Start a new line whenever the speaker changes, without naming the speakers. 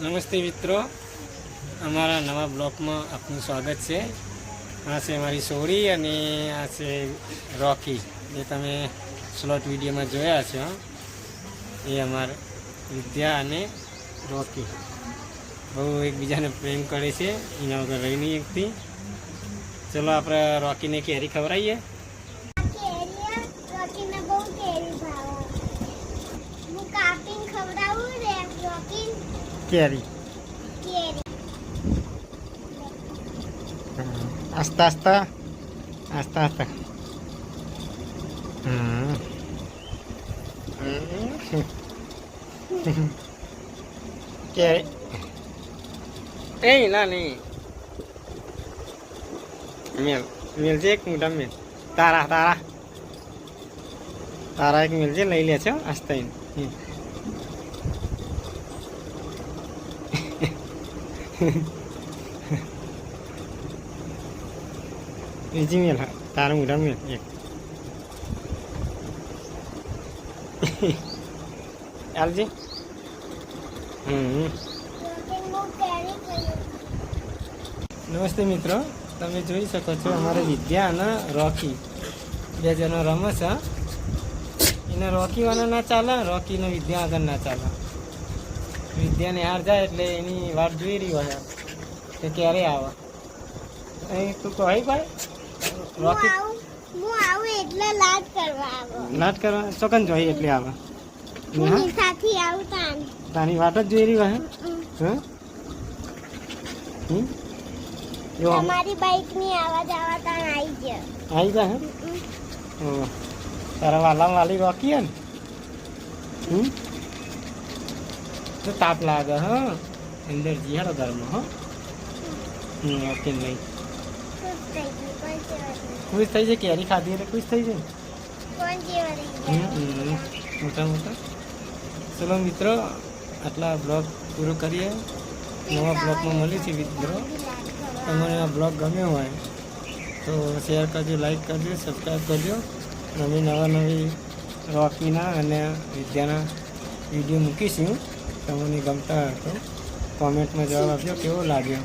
નમસ્તે મિત્રો, અમારા નવા બ્લોગમાં આપનું સ્વાગત છે. આ છે મારી સોરી અને આ છે રોકી, જે તમે સ્લોટ વિડીયોમાં જોયા છો. એ અમારા વિદ્યા અને રોકી બહુ એકબીજાને પ્રેમ કરે છે, એના વગર રહી નહીં એકથી. ચલો આપણે રોકીને કેરી ખવડાવીએ. કેરી આસ્તા આસ્તા આસ્તા આસ્તા કેરી એ ના નહીં મેલજે એક મોટા મેલ. તારા તારા તારા એક મેલજે, લઈ લે છે આસ્તા. બીજી મેલ તારું મોઢા મેલ એક. આલજી. નમસ્તે મિત્રો, તમે જોઈ શકો છો અમારે વિદ્યા અને રોકી બે જણા રમે છે. એને રોકી વાળા ના ચાલે, રોકીને વિદ્યા આગળ ના ચાલે. વિદ્યાને હાર જાય એટલે એની વાત જોઈ રહી હોય કે ક્યારે આવે. તું કહે ભાઈ રોકી લાટ કરવા ચોકન જોઈ એટલે આવે. તારી વાત જ જોઈ રહી હોય.
તમારી બાઈક ની આવાજ આવતા આવી
જાય. તારા વાલા વાલી રોકી હે ને. તો તાપ લાગે હા અંદર જીહાડો ઘરમાં. હા ઓકે નહીં ખુશ થઈ જાય. કેરી ખાધી એટલે ખુશ થઈ જાય મોટા મોટા. ચલો મિત્રો, આટલા બ્લોગ પૂરો કરીએ. નવા બ્લોગમાં મળીએ છીએ મિત્રો. તમને આ બ્લોગ ગમ્યો હોય તો શેર કરજો, લાઈક કરજો, સબસ્ક્રાઈબ કરજો. અમે નવા નવી રોકીના અને વિદ્યાના વિડીયો મૂકીશું. તમને ગમતા હોય તો કોમેન્ટમાં જવાબ આપજો કેવો લાગ્યો.